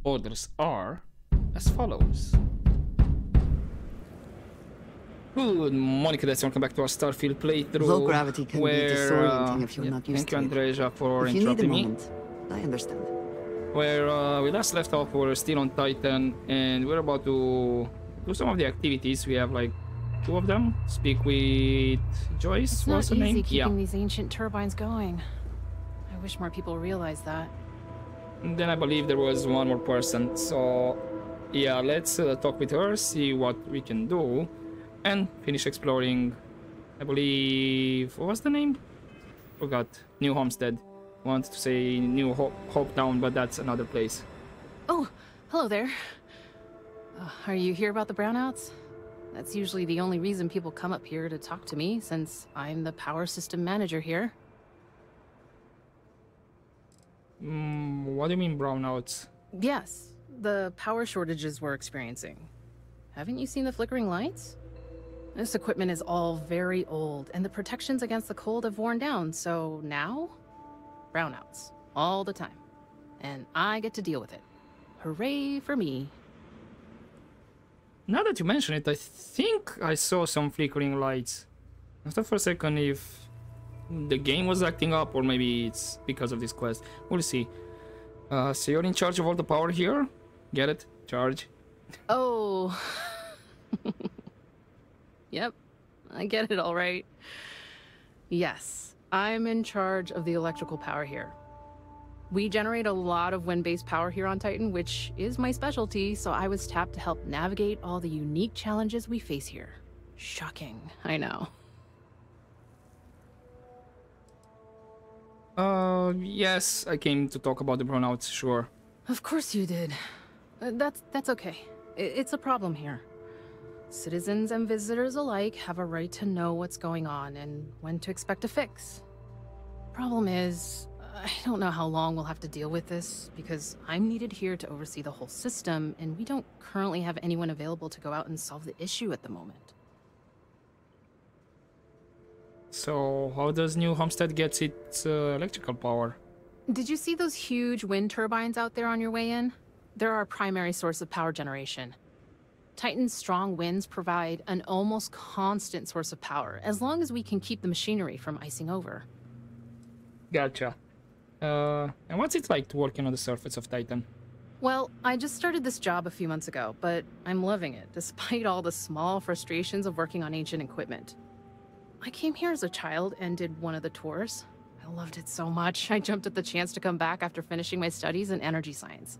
Orders are as follows. Good morning, cadets. Welcome back to our Starfield playthrough. Low gravity can be disorienting if you're not used to it. Thank you, Andreja, for If you need a interrupting me. moment, I understand. Where we last left off, we're still on Titan, and we're about to do some of the activities. We have like 2 of them. Speak with Joyce. What's her name? It's not easy keeping these ancient turbines going. I wish more people realized that. And then I believe there was one more person. So yeah, let's talk with her, see what we can do, and finish exploring. I believe, what was the name? Forgot. New Homestead. Wanted to say New Hope Town, but that's another place. Oh, hello there. Are you here about the brownouts? That's usually the only reason people come up here to talk to me, since I'm the power system manager here. What do you mean brownouts? Yes, the power shortages we're experiencing. Haven't you seen the flickering lights? This equipment is all very old, and the protections against the cold have worn down, so now? Brownouts. All the time. And I get to deal with it. Hooray for me. Now that you mention it, I think I saw some flickering lights. I thought for a second if the game was acting up, or maybe it's because of this quest. We'll see. So you're in charge of all the power here? Get it? Charge. Oh. Yep, I get it all right. Yes, I'm in charge of the electrical power here. We generate a lot of wind-based power here on Titan, which is my specialty, so I was tapped to help navigate all the unique challenges we face here. Shocking, I know. Yes, I came to talk about the brownouts, sure. Of course you did. That's okay. It's a problem here. Citizens and visitors alike have a right to know what's going on and when to expect a fix. Problem is, I don't know how long we'll have to deal with this, because I'm needed here to oversee the whole system, and we don't currently have anyone available to go out and solve the issue at the moment. So, how does New Homestead get its electrical power? Did you see those huge wind turbines out there on your way in? They're our primary source of power generation. Titan's strong winds provide an almost constant source of power, as long as we can keep the machinery from icing over. Gotcha. And what's it like to working on the surface of Titan? Well, I just started this job a few months ago, but I'm loving it, despite all the small frustrations of working on ancient equipment. I came here as a child and did one of the tours. I loved it so much, I jumped at the chance to come back after finishing my studies in energy science.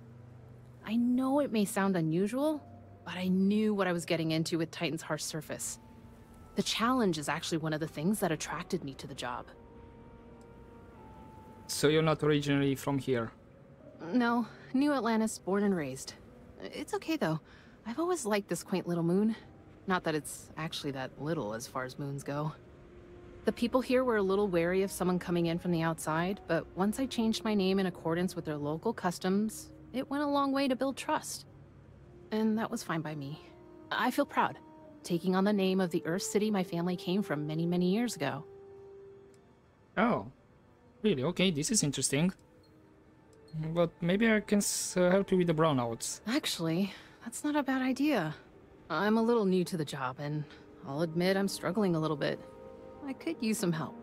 I know it may sound unusual, but I knew what I was getting into with Titan's harsh surface. The challenge is actually one of the things that attracted me to the job. So you're not originally from here? No, New Atlantis, born and raised. It's okay though. I've always liked this quaint little moon. Not that it's actually that little as far as moons go. The people here were a little wary of someone coming in from the outside, but once I changed my name in accordance with their local customs, it went a long way to build trust. And that was fine by me. I feel proud, taking on the name of the Earth City my family came from many, many years ago. Oh, really? Okay, this is interesting. But maybe I can help you with the brownouts. Actually, that's not a bad idea. I'm a little new to the job, and I'll admit I'm struggling a little bit. I could use some help.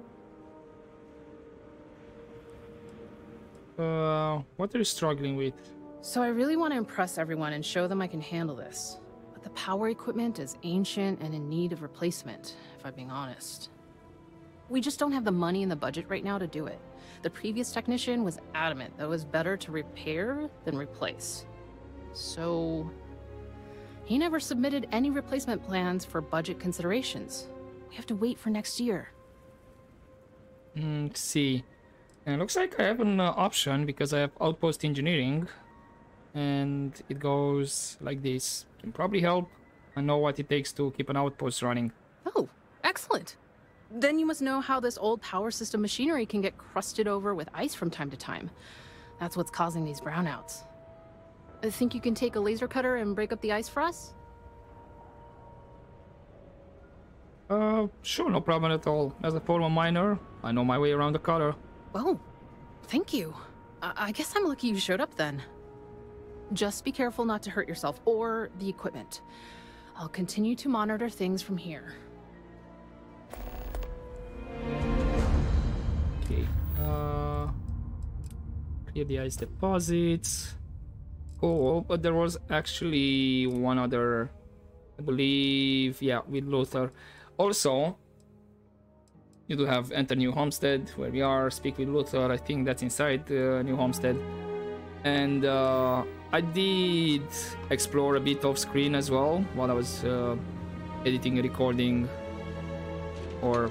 What are you struggling with? So I really want to impress everyone and show them I can handle this. But the power equipment is ancient and in need of replacement, if I'm being honest. We just don't have the money and the budget right now to do it. The previous technician was adamant that it was better to repair than replace. So he never submitted any replacement plans for budget considerations. We have to wait for next year. See. And it looks like I have an option because I have outpost engineering. And it goes like this. Can probably help. I know what it takes to keep an outpost running. Oh, excellent. Then you must know how this old power system machinery can get crusted over with ice from time to time. That's what's causing these brownouts. I think you can take a laser cutter and break up the ice for us? Sure, no problem at all. As a former miner, I know my way around the cutter. Oh, thank you. I guess I'm lucky you showed up then. Just be careful not to hurt yourself or the equipment. I'll continue to monitor things from here. Okay. Clear the ice deposits. Oh, but there was actually one other, I believe, yeah, with Luther. Also, you do have enter New Homestead, where we are, speak with Luther. I think that's inside New Homestead. And I did explore a bit off screen as well while I was editing and recording, or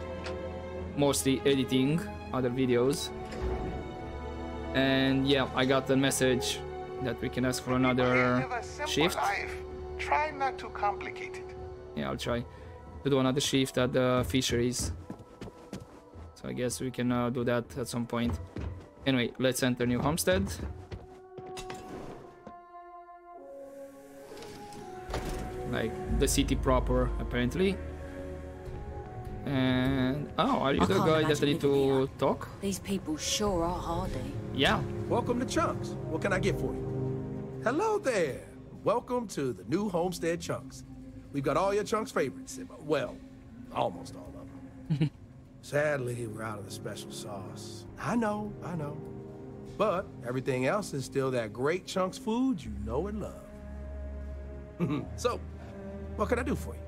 mostly editing other videos. And yeah, I got a message that we can ask for another shift. Try not to complicate it. Yeah, I'll try to do another shift at the fisheries. So I guess we can do that at some point. Anyway, let's enter New Homestead. Like the city proper, apparently. And oh, are you the guy that I need to talk? These people sure are hardy. Yeah. Welcome to Chunks. What can I get for you? Hello there. Welcome to the New Homestead Chunks. We've got all your Chunks favorites. Well, almost all of them. Sadly, we're out of the special sauce. I know. But everything else is still that great Chunks food you know and love. So, what can I do for you?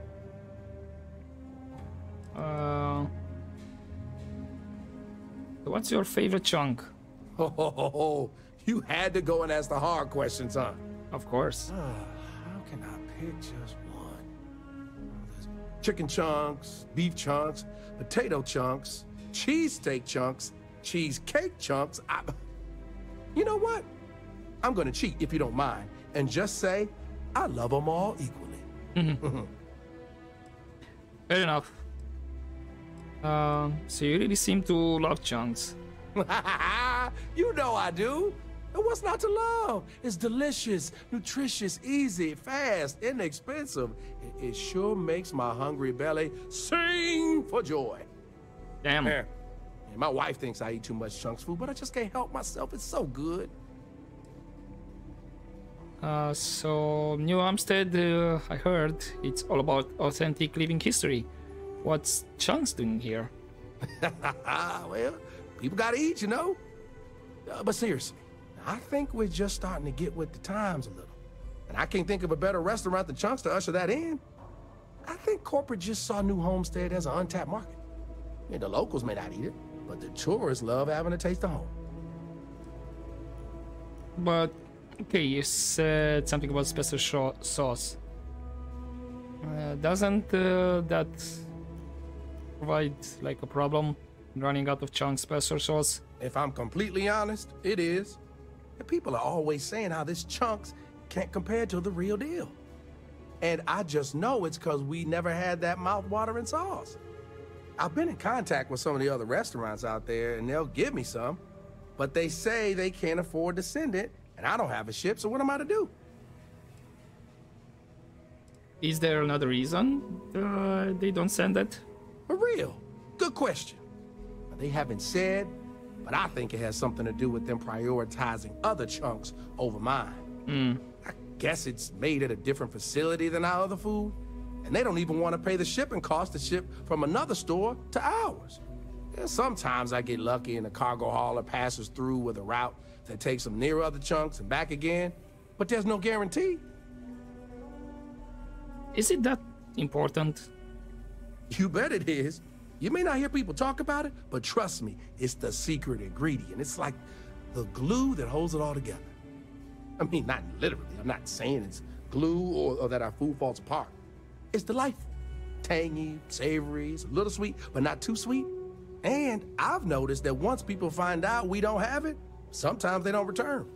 What's your favorite chunk? Oh, you had to go and ask the hard questions, huh? Of course. How can I pick just one? There's chicken chunks, beef chunks, potato chunks, cheesesteak chunks, cheesecake chunks. You know what? I'm gonna cheat if you don't mind and just say I love them all equally. Fair enough. So you really seem to love chunks. You know I do. And what's not to love? It's delicious, nutritious, easy, fast, inexpensive. It sure makes my hungry belly sing for joy. Damn. Yeah, my wife thinks I eat too much Chunks food, but I just can't help myself. It's so good. So New Homestead, I heard it's all about authentic living history. What's Chunks doing here? Well, people gotta eat, you know. But seriously, I think we're just starting to get with the times a little. And I can't think of a better restaurant than Chunks to usher that in. I think corporate just saw New Homestead as an untapped market. I mean, the locals may not eat it, but the tourists love having a taste of home. But, okay, you said something about special sauce. Doesn't that provide like a problem running out of Chunks special sauce? If I'm completely honest, it is. And people are always saying how this Chunks can't compare to the real deal. And I just know it's because we never had that mouth-watering sauce. I've been in contact with some of the other restaurants out there, and they'll give me some, but they say they can't afford to send it, and I don't have a ship, so what am I to do? Is there another reason they don't send it? For real? Good question. They haven't said, but I think it has something to do with them prioritizing other Chunks over mine. I guess it's made at a different facility than our other food, and they don't even want to pay the shipping cost to ship from another store to ours. Yeah, sometimes I get lucky and a cargo hauler passes through with a route that takes them near other Chunks and back again, but there's no guarantee. Is it that important? You bet it is. You may not hear people talk about it, but trust me, it's the secret ingredient. It's like the glue that holds it all together. I mean, not literally. I'm not saying it's glue or that our food falls apart. It's delightful. Tangy, savory, it's a little sweet, but not too sweet. And I've noticed that once people find out we don't have it, sometimes they don't return.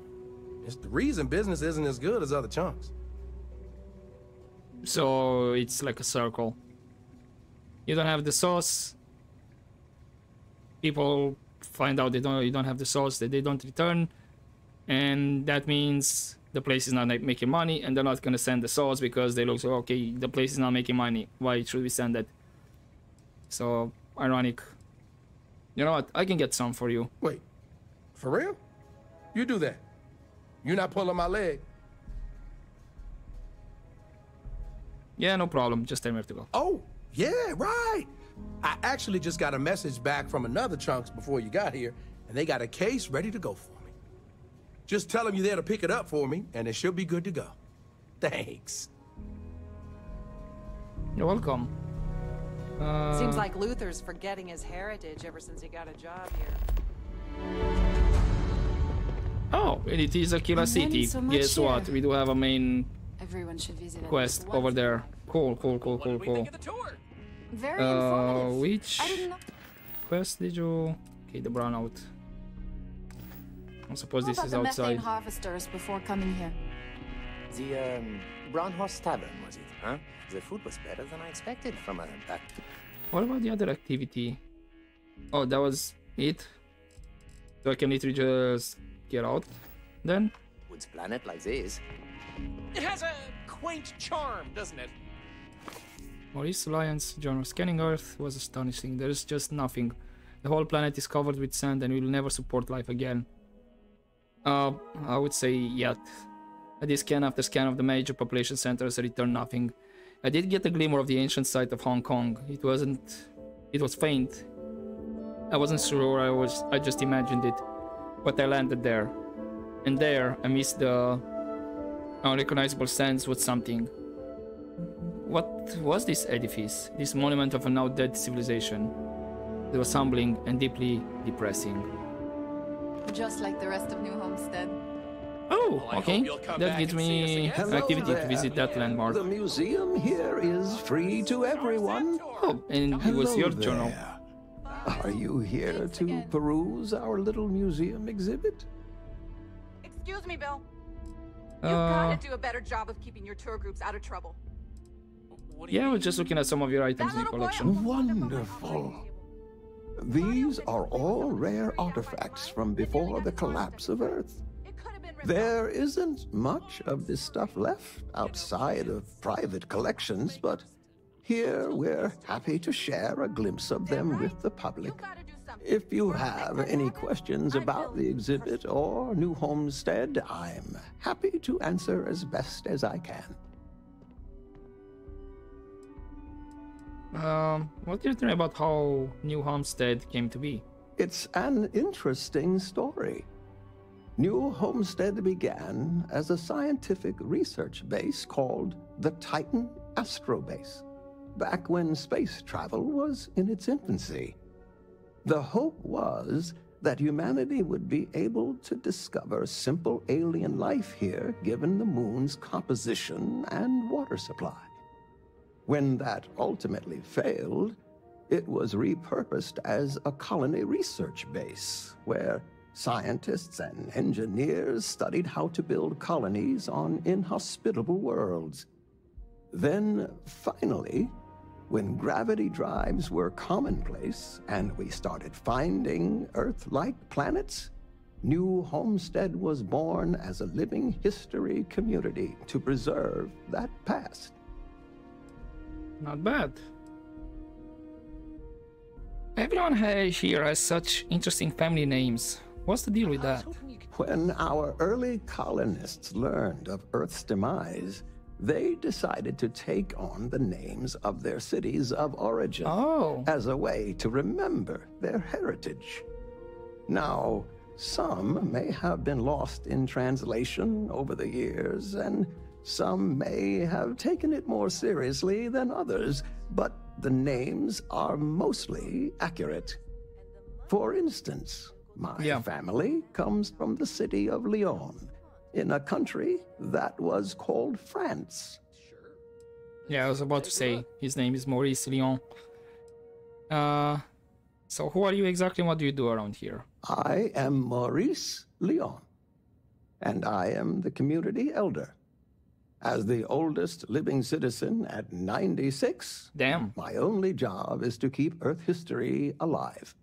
It's the reason business isn't as good as other Chunks. So it's like a circle. You don't have the sauce. People find out you don't have the sauce, that they don't return, and that means the place is not making money, and they're not gonna send the sauce because they look so okay. The place is not making money. Why should we send it? So ironic. You know what? I can get some for you. Wait, for real? You do that? You're not pulling my leg? Yeah, no problem. Just 10 minutes to go. Oh, yeah, right. I actually just got a message back from another Chunks before you got here, and they got a case ready to go for me. Just tell them you're there to pick it up for me, and it should be good to go. Thanks. You're welcome. Seems like Luther's forgetting his heritage ever since he got a job here. Oh, and it is Aquila City. Guess what? We do have a main Everyone should visit quest over there. Cool. Very informative. Which I didn't know. quest did you... Okay, the brownout. I suppose this is the outside. methane harvesters before coming here. The Brownhorse Tavern, was it, huh? The food was better than I expected from a... What about the other activity? Oh, that was it? So I can literally just get out then? Woods planet like this. It has a quaint charm, doesn't it? Maurice Lyons, John, scanning Earth was astonishing. There is just nothing. The whole planet is covered with sand and will never support life again. I would say yet. I did scan after scan of the major population centers and returned nothing. I did get a glimmer of the ancient site of Hong Kong. It was faint. I wasn't sure, I just imagined it. But I landed there. And there, amidst the unrecognizable sands, was something. What was this edifice? This monument of a now dead civilization? It was humbling and deeply depressing. Just like the rest of New Homestead. Oh, Well, I okay. hope you'll come That back gives and see us me again. an activity to visit that landmark. The museum here is free to everyone. Oh, and it was your journal. there. Are you here to peruse our little museum exhibit? Excuse me, Bill. Uh, You've got to do a better job of keeping your tour groups out of trouble. What do you Yeah, I was mean? just looking at some of your items in your collection. Wonderful. These are all rare artifacts from before the collapse of Earth. There isn't much of this stuff left outside of private collections, but here we're happy to share a glimpse of them with the public. If you have any questions about the exhibit or New Homestead, I'm happy to answer as best as I can. What do you think about how New Homestead came to be? It's an interesting story. New Homestead began as a scientific research base called the Titan Astrobase, back when space travel was in its infancy. The hope was that humanity would be able to discover simple alien life here given the moon's composition and water supply. When that ultimately failed, it was repurposed as a colony research base where scientists and engineers studied how to build colonies on inhospitable worlds. Then, finally, when gravity drives were commonplace and we started finding Earth-like planets, New Homestead was born as a living history community to preserve that past. Not bad. Everyone here has such interesting family names. What's the deal with that? When our early colonists learned of Earth's demise, they decided to take on the names of their cities of origin as a way to remember their heritage. Now, some may have been lost in translation over the years, and some may have taken it more seriously than others, but the names are mostly accurate. For instance, my family comes from the city of Lyon, in a country that was called France. Yeah, I was about to say, his name is Maurice Lyon. So who are you exactly and what do you do around here? I am Maurice Lyon, and I am the community elder. As the oldest living citizen at 96, my only job is to keep Earth history alive.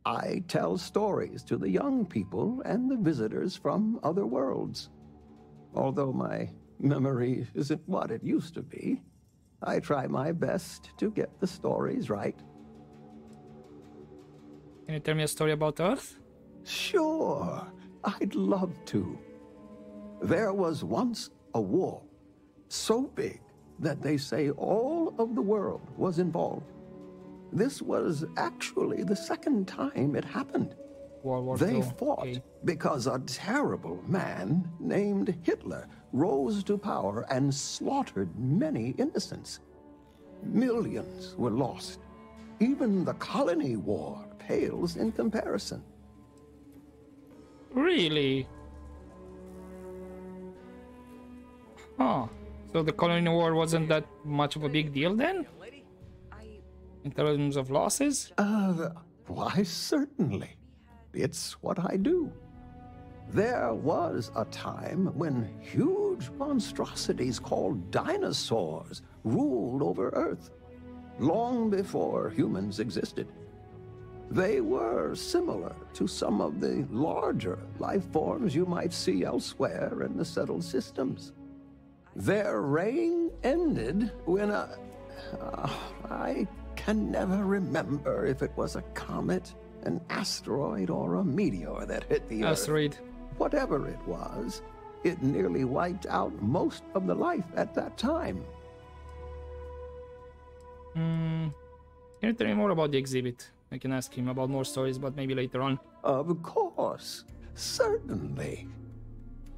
I tell stories to the young people and the visitors from other worlds. Although my memory isn't what it used to be, I try my best to get the stories right. Can you tell me a story about Earth? Sure, I'd love to. There was once a wall so big that they say all of the world was involved. This was actually the second time it happened. World War They II. fought because a terrible man named Hitler rose to power and slaughtered many innocents. Millions were lost. Even the colony war pales in comparison. Really? Huh. So the colony war wasn't that much of a big deal then? In terms of losses? Why, certainly. It's what I do. There was a time when huge monstrosities called dinosaurs ruled over Earth, long before humans existed. They were similar to some of the larger life forms you might see elsewhere in the settled systems. Their reign ended when I can never remember if it was a comet, an asteroid, or a meteor that hit the Earth. Whatever it was, it nearly wiped out most of the life at that time. Can you tell me more about the exhibit? I can ask him about more stories, but maybe later on. Of course. Certainly.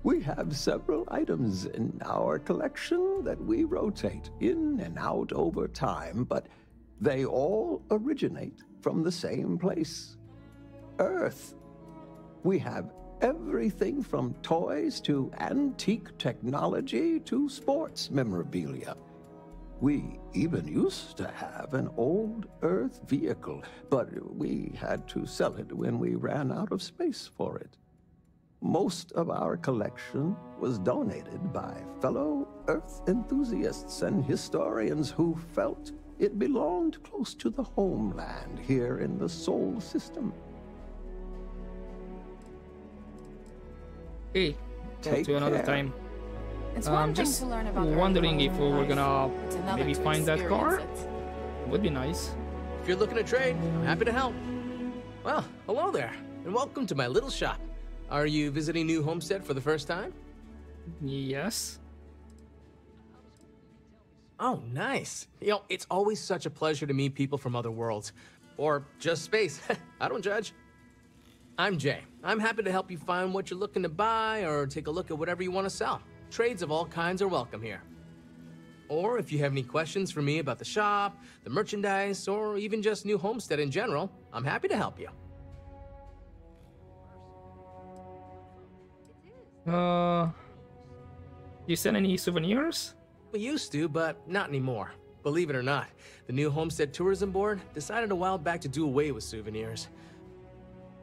We have several items in our collection that we rotate in and out over time, but they all originate from the same place, Earth. We have everything from toys to antique technology to sports memorabilia. We even used to have an old Earth vehicle, but we had to sell it when we ran out of space for it. Most of our collection was donated by fellow Earth enthusiasts and historians who felt it belonged close to the homeland here in the Sol system. Hey, talk to another time. It's I'm thing just to learn about wondering if we were gonna maybe to find that car. experience it. Would be nice. If you're looking to trade, I'm happy to help. Well, hello there, and welcome to my little shop. Are you visiting New Homestead for the first time? Yes. Oh, nice. You know, it's always such a pleasure to meet people from other worlds. Or just space. I don't judge. I'm Jay. I'm happy to help you find what you're looking to buy or take a look at whatever you want to sell. Trades of all kinds are welcome here. Or if you have any questions for me about the shop, the merchandise, or even just New Homestead in general, I'm happy to help you. You send any souvenirs? We used to, but not anymore. Believe it or not, the New Homestead Tourism Board decided a while back to do away with souvenirs.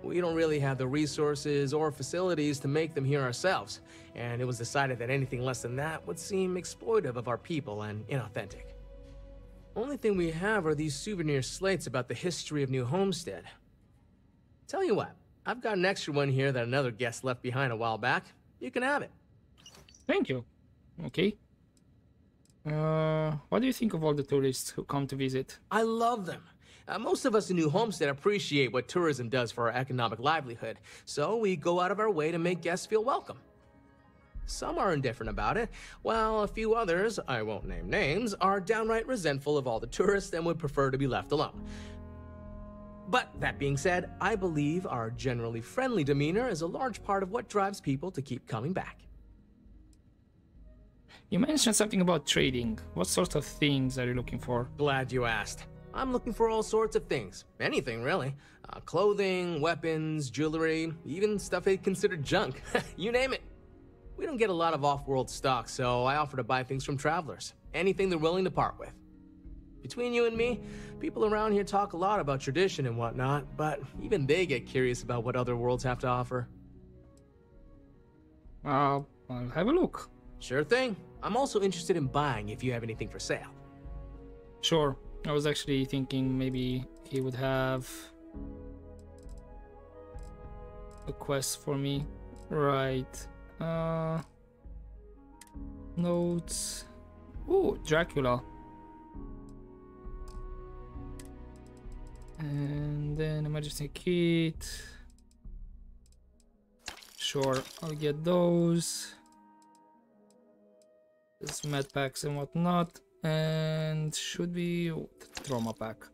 We don't really have the resources or facilities to make them here ourselves, and it was decided that anything less than that would seem exploitive of our people and inauthentic. Only thing we have are these souvenir slates about the history of New Homestead. Tell you what, I've got an extra one here that another guest left behind a while back. You can have it. Thank you. Okay. What do you think of all the tourists who come to visit? I love them. Most of us in New Homestead appreciate what tourism does for our economic livelihood, so we go out of our way to make guests feel welcome. Some are indifferent about it, while a few others, I won't name names, are downright resentful of all the tourists and would prefer to be left alone. But that being said, I believe our generally friendly demeanor is a large part of what drives people to keep coming back. You mentioned something about trading. What sorts of things are you looking for? Glad you asked. I'm looking for all sorts of things. Anything, really. Clothing, weapons, jewelry, even stuff they consider junk. You name it. We don't get a lot of off-world stock, so I offer to buy things from travelers. Anything they're willing to part with. Between you and me, people around here talk a lot about tradition and whatnot, but even they get curious about what other worlds have to offer. I'll have a look. Sure thing. I'm also interested in buying if you have anything for sale. Sure. I was actually thinking maybe he would have a quest for me. Right. Notes. Ooh, Dracula. And then emergency kit. Sure, I'll get those. There's med packs and whatnot. And should be trauma pack.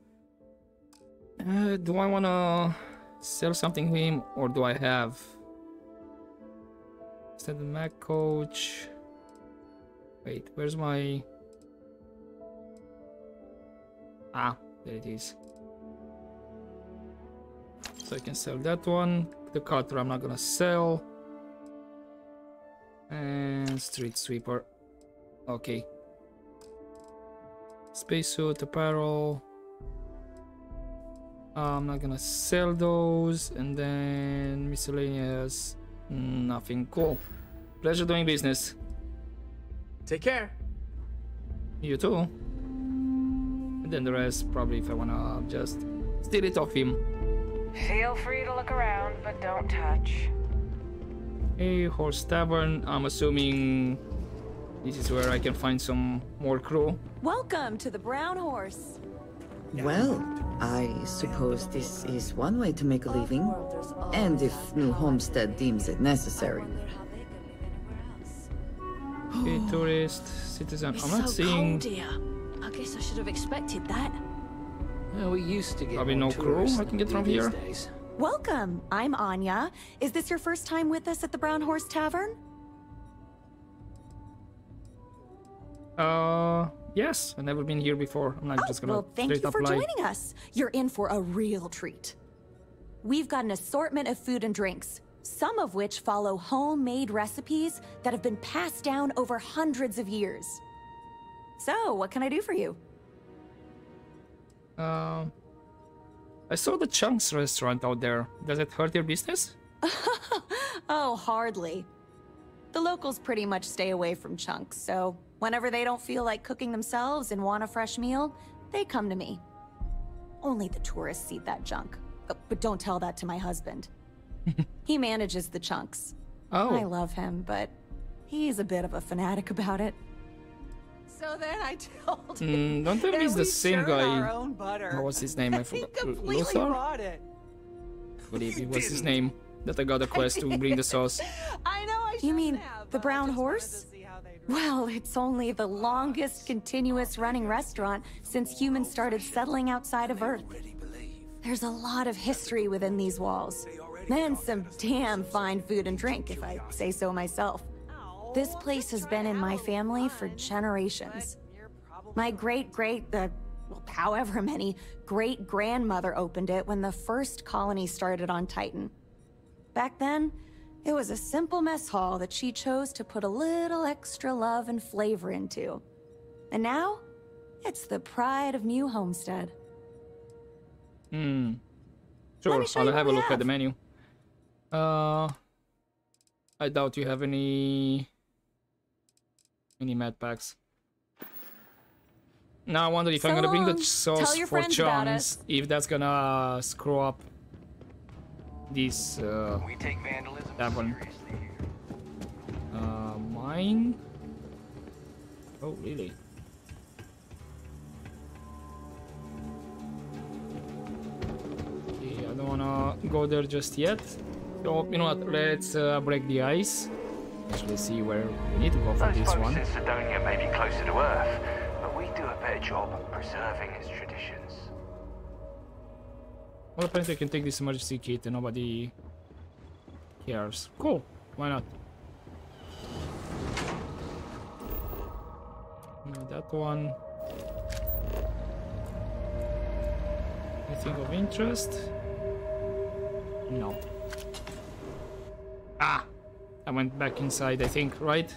Do I wanna sell something to him, or do I have? Is that the Mac coach? Wait, where's my? Ah, there it is. So I can sell that one. The cutter I'm not gonna sell. And street sweeper. Okay. Spacesuit, apparel. I'm not gonna sell those. And then miscellaneous. Nothing. Cool. Pleasure doing business. Take care. You too. And then the rest, probably if I wanna just steal it off him. Feel free to look around, but don't touch. Hey, Horse Tavern. I'm assuming this is where I can find some more crew. Welcome to the Brown Horse. Well, I suppose this is one way to make a living. And if New Homestead deems it necessary. Okay, tourist, citizen. I'm not so seeing. Cold here. I guess I should have expected that. Well, we used to get probably no crew I can get from here. Welcome. I'm Anya. Is this your first time with us at the Brown Horse Tavern? Yes. I've never been here before. I'm not just gonna well, thank you for lie. joining us. You're in for a real treat. We've got an assortment of food and drinks, some of which follow homemade recipes that have been passed down over hundreds of years. So, what can I do for you? I saw the Chunks restaurant out there. Does it hurt your business? Oh, hardly. The locals pretty much stay away from Chunks, so whenever they don't feel like cooking themselves and want a fresh meal, they come to me. Only the tourists eat that junk. But don't tell that to my husband. He manages the Chunks. Oh. I love him, but he's a bit of a fanatic about it. So then I told him don't tell me it's the same guy. our own butter. What was his name? I He forgot. completely Thur? bought it. I believe it was his name that I got a quest to bring the sauce. I know I You mean have, the Brown Horse? Well, it's only the longest continuous running restaurant since humans started settling outside of Earth. There's a lot of history within these walls. And some damn fine food and drink, if I say so myself. This place has been in my family for generations. My however many, great-grandmother opened it when the first colony started on Titan. Back then, it was a simple mess hall that she chose to put a little extra love and flavor into. And now, it's the pride of New Homestead. Sure, I'll have a look at the menu. I doubt you have any med packs. Now I wonder if I'm gonna bring the sauce for Chunks, if that's gonna screw up this that one. Mine? Oh really? Okay, I don't wanna go there just yet. So you know what? Let's break the ice. Actually, see where we need to go for this one. Sidonia may be closer to Earth, but we do a better job preserving its traditions. Well, apparently I can take this emergency kit and nobody cares. Cool, why not? That one. Anything of interest? No. Ah! I went back inside, I think, right?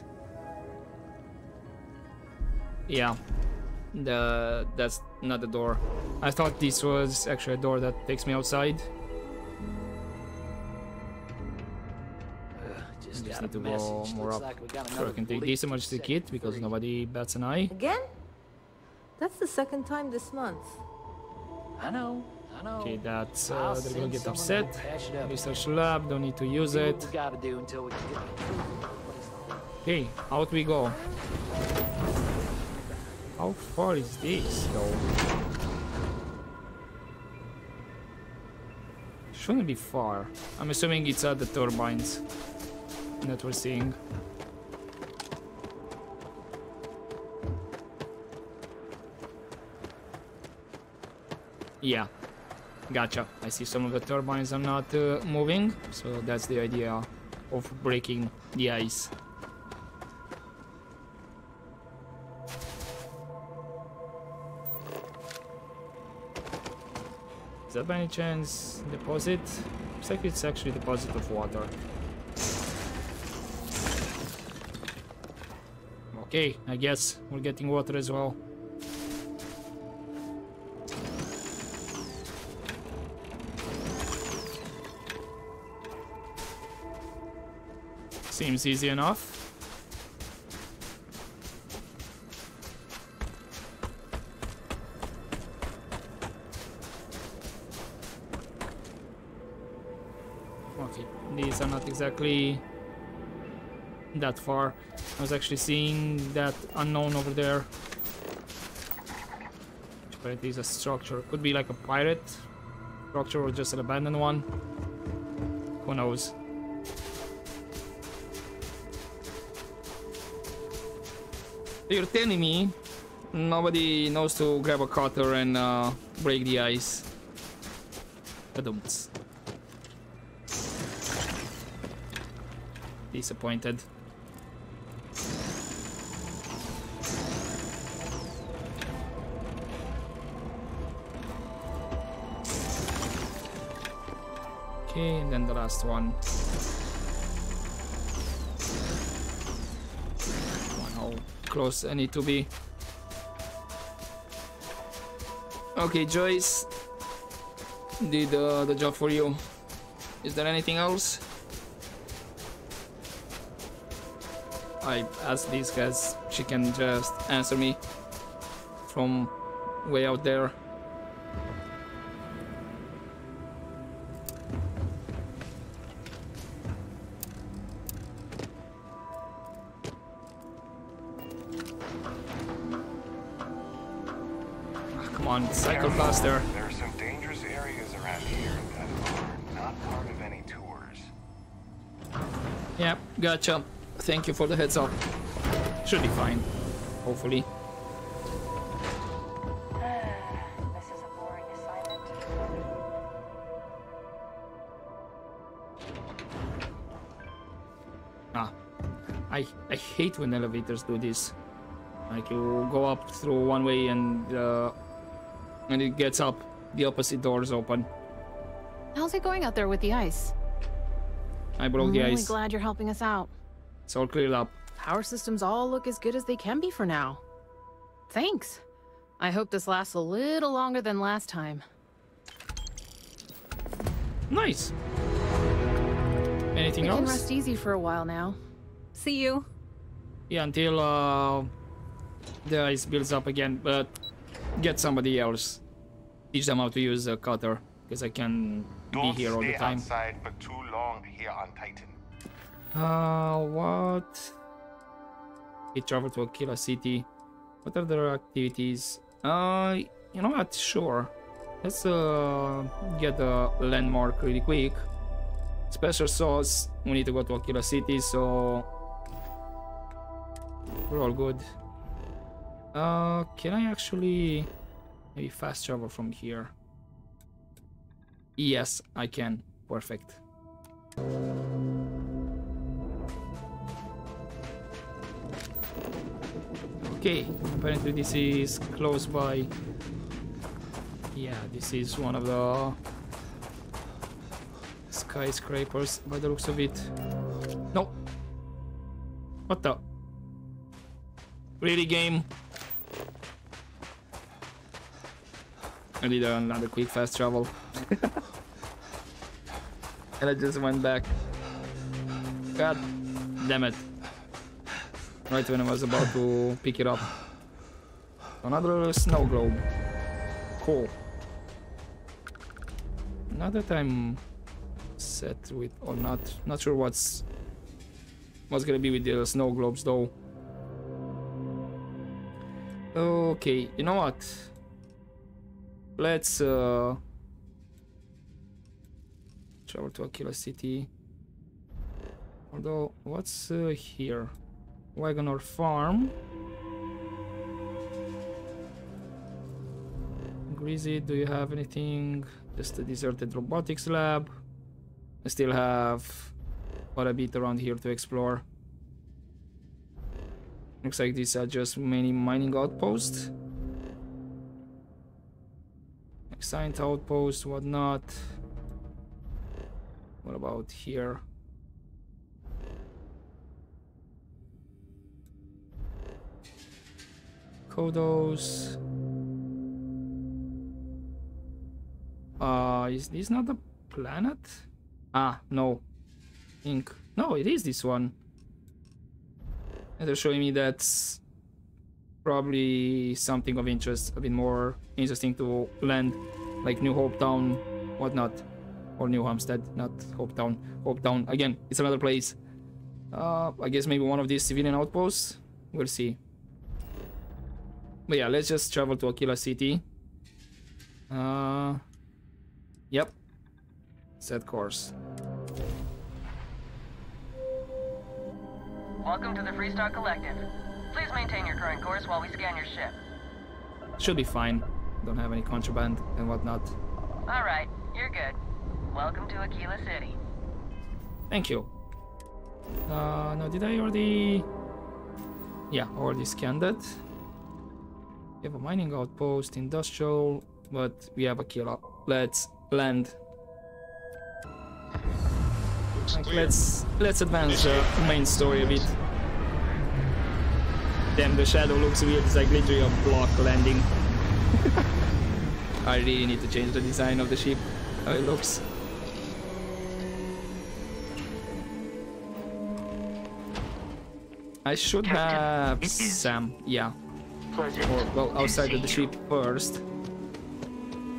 Yeah. That's not the door. I thought this was actually a door that takes me outside. Just need to go more up. Sure, I can take this emergency kit because nobody bats an eye. Again? That's the second time this month. I know. Okay, that's they're gonna get upset. Research lab, don't need to use it. Okay, out we go. How far is this though? Shouldn't be far. I'm assuming it's at the turbines that we're seeing. Yeah. Gotcha. I see some of the turbines are not moving, so that's the idea of breaking the ice. Is that by any chance deposit? Looks like it's actually deposit of water. Okay, I guess we're getting water as well. Seems easy enough. Okay, these are not exactly that far. I was actually seeing that unknown over there. Which apparently is a structure. Could be like a pirate structure or just an abandoned one. Who knows? You're telling me nobody knows to grab a cutter and break the ice. Badumts. Disappointed. Okay, and then the last one. How close I need to be. Okay, Joyce did the job for you. Is there anything else? I asked these guys, she can just answer me from way out there. Come on, Cycle Blaster. There are some dangerous areas around here that are not part of any tours. Yep, gotcha. Thank you for the heads up. Should be fine, hopefully. This is a boring assignment. I hate when elevators do this. Like you go up through one way and it gets up, the opposite doors open. How's it going out there with the ice? I broke the I'm really ice. glad you're helping us out. It's all cleared up. Power systems all look as good as they can be for now. Thanks. I hope this lasts a little longer than last time. Nice. Anything We else? can rest easy for a while now. See you. Yeah, until the ice builds up again, but get somebody else. Teach them how to use a cutter, because I can Don't be here all the stay time. outside for too long here on Titan. What? We travel to Aquila City. What are their activities? You know what? Sure. Let's get a landmark really quick. Special sauce. We need to go to Aquila City, so we're all good. Can I actually maybe fast travel from here? Yes, I can. Perfect. Okay, apparently this is close by. Yeah, this is one of the skyscrapers by the looks of it. No. What the? Really, game? I did another quick fast travel. And I just went back. God damn it. Right when I was about to pick it up. Another snow globe. Cool. Now that I'm set with, or not sure what's gonna be with the snow globes though. Okay, you know what? Let's travel to Aquila City. Although, what's here? Wagoner Farm. visit. Do you have anything? Just a deserted robotics lab. I still have quite a bit around here to explore. Looks like these are just many mining outposts. Assigned outposts, whatnot. What about here? Kodos. Is this not a planet? Ah, no. Ink. No, it is this one. And they're showing me that's probably something of interest, a bit more interesting to land, like New Hope Town, whatnot. Or New Homestead, not Hope Town. Hope Town, again, it's another place. I guess maybe one of these civilian outposts? We'll see. But yeah, let's just travel to Aquila City. Yep. Set course. Welcome to the Freestar Collective. Please maintain your current course while we scan your ship. Should be fine. Don't have any contraband and whatnot. Alright, you're good. Welcome to Aquila City. Thank you. No, did I already... Yeah, already scanned it. We have a mining outpost, industrial, but we have Aquila. Let's land. Like, let's advance the main story a bit. Damn, the shadow looks weird. It's like literally a block landing. I really need to change the design of the ship, how it looks. I should have Sam, yeah. Or, well, outside of the ship first.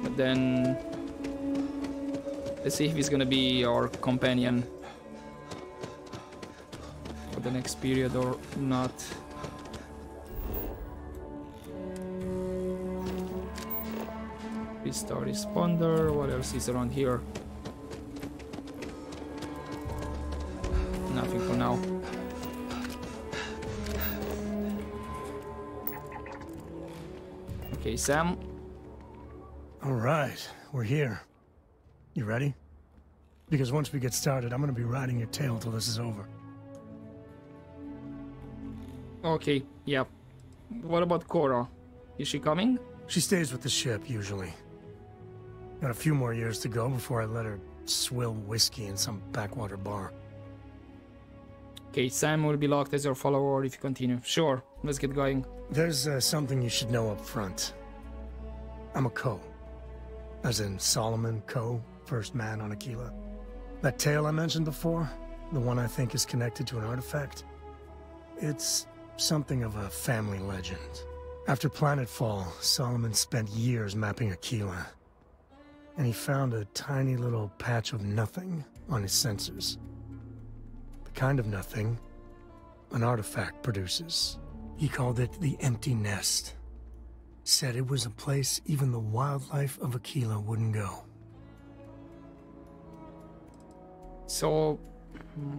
But then... let's see if he's gonna be our companion for the next period or not. Restart responder, what else is around here? Nothing for now. Okay, Sam. All right, we're here. You ready? Because once we get started, I'm gonna be riding your tail till this is over. Okay, yeah. What about Cora? Is she coming? She stays with the ship, usually. Got a few more years to go before I let her swill whiskey in some backwater bar. Okay, Sam will be locked as your follower if you continue. Sure, let's get going. There's something you should know up front. I'm a Coe. As in Solomon Coe, first man on Aquila. That tale I mentioned before, the one I think is connected to an artifact, it's something of a family legend. After planetfall, Solomon spent years mapping Aquila. And he found a tiny little patch of nothing on his sensors. The kind of nothing an artifact produces. He called it the Empty Nest. Said it was a place even the wildlife of Aquila wouldn't go. So,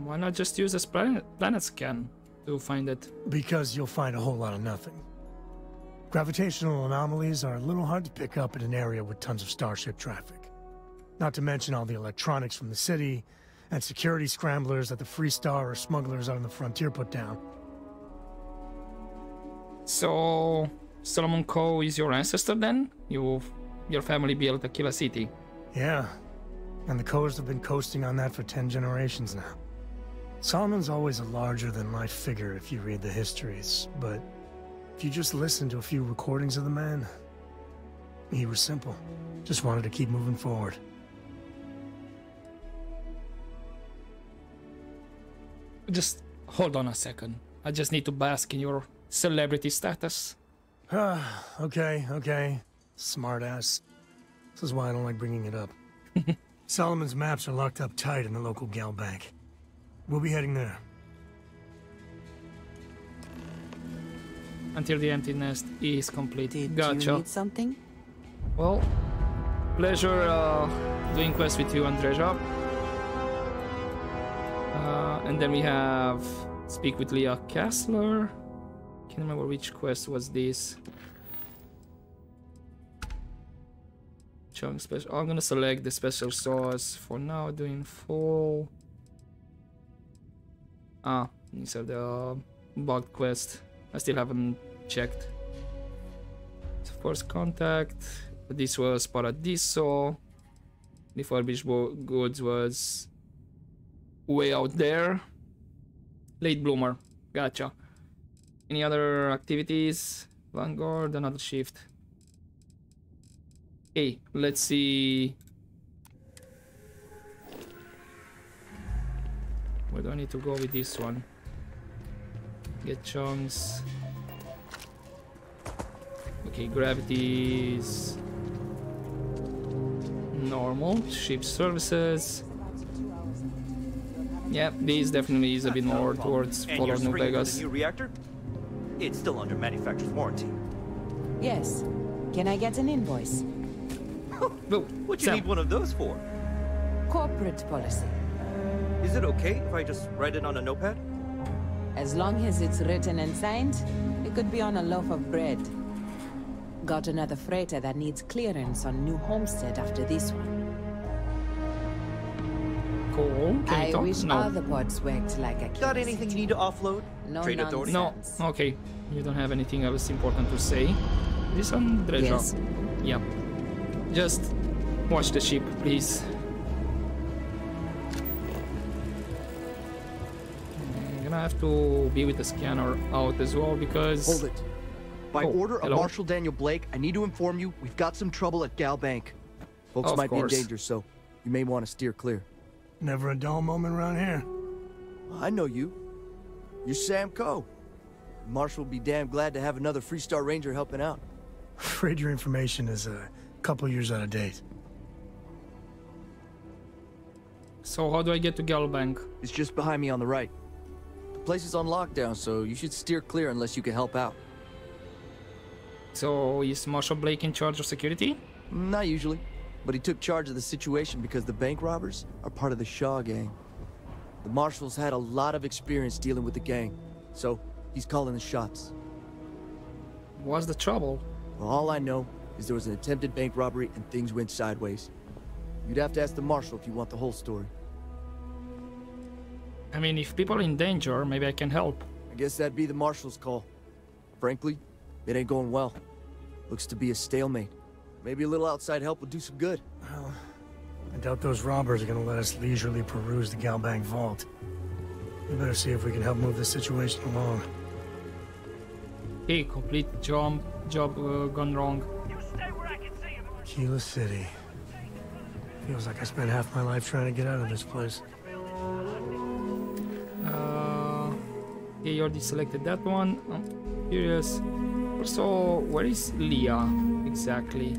why not just use this planet scan to find it? Because you'll find a whole lot of nothing. Gravitational anomalies are a little hard to pick up in an area with tons of starship traffic. Not to mention all the electronics from the city, and security scramblers that the Freestar or smugglers out on the frontier put down. So, Solomon Coe is your ancestor then? Your family built Aquila City? Yeah, and the Coes have been coasting on that for 10 generations now. Solomon's always a larger-than-life figure if you read the histories, but if you just listen to a few recordings of the man, he was simple. Just wanted to keep moving forward. Just hold on a second. I just need to bask in your celebrity status. Okay. Smartass. This is why I don't like bringing it up. Solomon's maps are locked up tight in the local gal bank. We'll be heading there. Until the empty nest is complete. Did you need something? Well, pleasure doing quests with you, Andreja. And then we have speak with Leah Kessler. Can't remember which quest was this. chunk special. I'm gonna select the special sauce for now. Doing full. These are the bug quest. I still haven't checked. So first contact. This was Paradiso. Refurbished goods was way out there. Late bloomer. Gotcha. Any other activities? Vanguard, another shift. Okay, let's see. Where do I need to go with this one? Get chunks. Okay, gravity is normal. Ship services. Yeah, this definitely is a bit more towards Fallout New Vegas. The new reactor? It's still under manufacturer's warranty. Yes. Can I get an invoice? What do you need one of those for? Corporate policy. Is it okay if I just write it on a notepad? As long as it's written and signed, it could be on a loaf of bread. Got another freighter that needs clearance on New Homestead after this one. Cool. I wish other pods worked like a kid. Got anything you need to offload? No Trade authority? No. Okay. You don't have anything else important to say. This one, Dredger. Yes. Yeah. Just watch the ship, please. I'm gonna have to be with the scanner out as well because... Hold it. By order of hello? Marshal Daniel Blake, I need to inform you we've got some trouble at Gal Bank. Folks Of might course. be in danger, so you may want to steer clear. Never a dull moment around here. I know you. You're Sam Coe. Marshal will be damn glad to have another Freestar Ranger helping out. Afraid your information is a couple years out of date. So how do I get to Galbank? It's just behind me on the right. The place is on lockdown, so you should steer clear unless you can help out. So is Marshal Blake in charge of security? Not usually, but he took charge of the situation because the bank robbers are part of the Shaw gang. The Marshal's had a lot of experience dealing with the gang, so he's calling the shots. What's the trouble? Well, all I know is there was an attempted bank robbery and things went sideways. You'd have to ask the Marshal if you want the whole story. I mean, if people are in danger, maybe I can help. I guess that'd be the Marshal's call. Frankly, it ain't going well. Looks to be a stalemate. Maybe a little outside help would do some good. Well, I doubt those robbers are gonna let us leisurely peruse the Galbank vault. We better see if we can help move this situation along. Okay, complete job gone wrong. Keela City. Feels like I spent half my life trying to get out of this place. Okay, you already selected that one. I'm curious. Also, where is Leah exactly?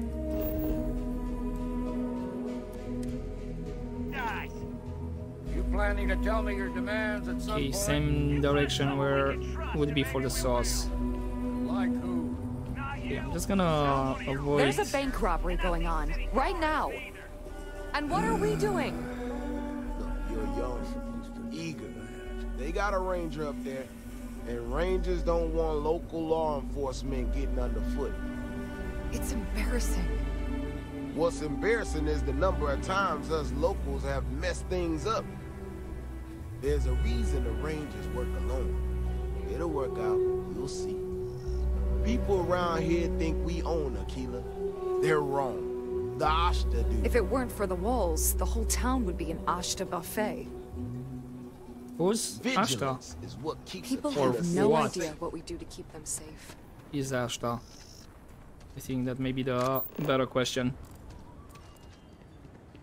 You planning to tell me your demands at some Okay, point? same direction where would be for the sauce. Like who? Okay, I'm just gonna avoid. There's a bank robbery going on right now. And what are we doing? You're young, eager. They got a ranger up there, and rangers don't want local law enforcement getting underfoot. It's embarrassing. What's embarrassing is the number of times us locals have messed things up. There's a reason the rangers work alone. It'll work out, you'll see. People around here think we own Aquila. They're wrong. The Ashta do. If it weren't for the walls, the whole town would be an Ashta buffet. Who's Ashta? Vigilance is what keeps People Aquila have no what? idea what we do to keep them safe. Is Ashta? I think that may be the better question.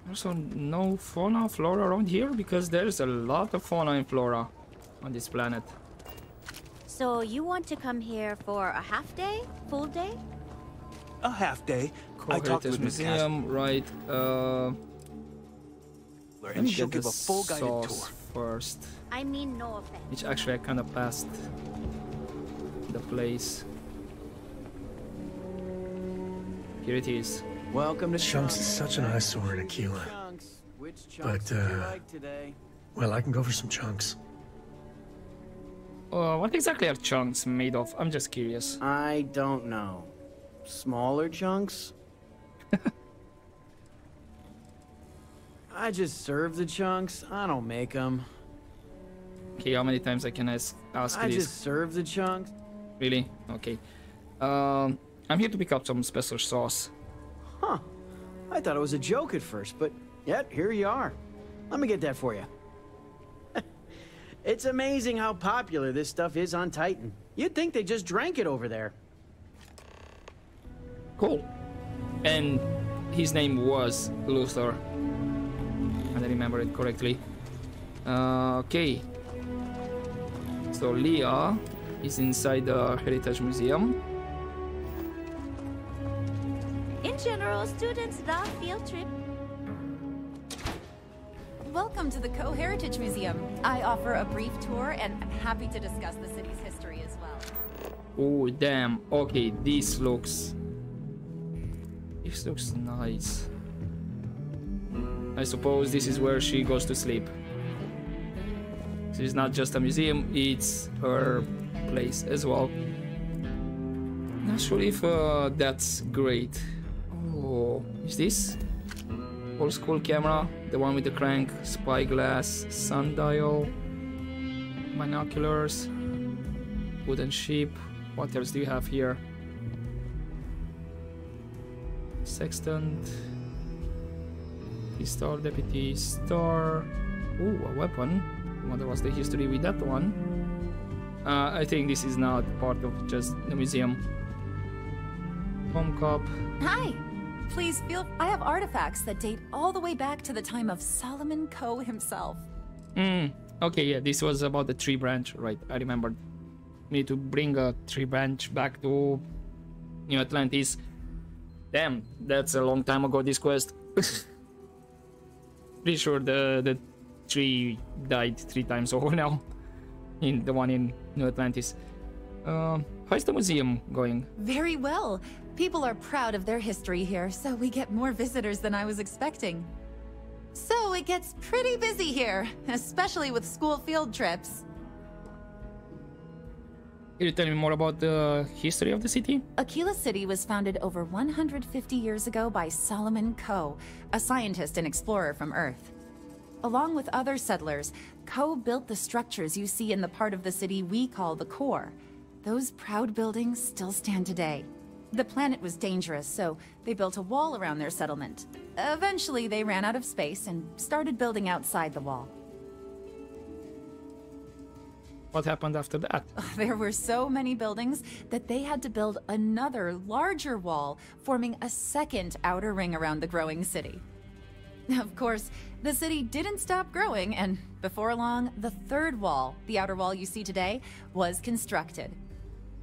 Also, no fauna, flora around here because there's a lot of fauna and flora on this planet. So you want to come here for a half day? Full day? A half day. I talked Heritage with Miss Museum, right? Let me she'll get give the a full guided sauce tour. first. I mean no offense. Which actually I kind of passed the place. Here it is. Welcome to Chunks is such an eyesore in Aquila. But, well, I can go for some chunks. What exactly are chunks made of? I'm just curious. I don't know. Smaller chunks? I just serve the chunks. I don't make them. Okay, how many times I can ask this? I just serve the chunks. Really? Okay. I'm here to pick up some special sauce. Huh. I thought it was a joke at first, but yet here you are. Let me get that for you. It's amazing how popular this stuff is on Titan. You'd think they just drank it over there. Cool. And his name was Thur. And I remember it correctly. Okay. So Leah is inside the Heritage Museum. In general, students love field trip. Welcome to the Co-Heritage Museum. I offer a brief tour and I'm happy to discuss the city's history as well. Oh, damn. Okay, this looks nice. I suppose this is where she goes to sleep. So it's not just a museum, it's her place as well. Not sure if that's great. Oh, is this old school camera? The one with the crank, spyglass, sundial, binoculars, wooden ship. What else do you have here? Sextant, Star, Deputy Star. Ooh, a weapon. What was the history with that one? I think this is not part of just the museum. Home cup. Hi! Please feel... I have artifacts that date all the way back to the time of Solomon Coe himself. Okay, yeah, this was about the tree branch, right? I remembered. We need to bring a tree branch back to New Atlantis. Damn, that's a long time ago, this quest. Pretty sure the tree died 3 times over now. In the one in New Atlantis. How's the museum going? Very well. People are proud of their history here, so we get more visitors than I was expecting. So it gets pretty busy here, especially with school field trips. Can you tell me more about the history of the city? Aquila City was founded over 150 years ago by Solomon Coe, a scientist and explorer from Earth. Along with other settlers, Coe built the structures you see in the part of the city we call the core. Those proud buildings still stand today. The planet was dangerous, so they built a wall around their settlement. Eventually, they ran out of space and started building outside the wall. What happened after that? There were so many buildings that they had to build another, larger wall, forming a second outer ring around the growing city. Of course, the city didn't stop growing, and before long, the third wall, the outer wall you see today, was constructed.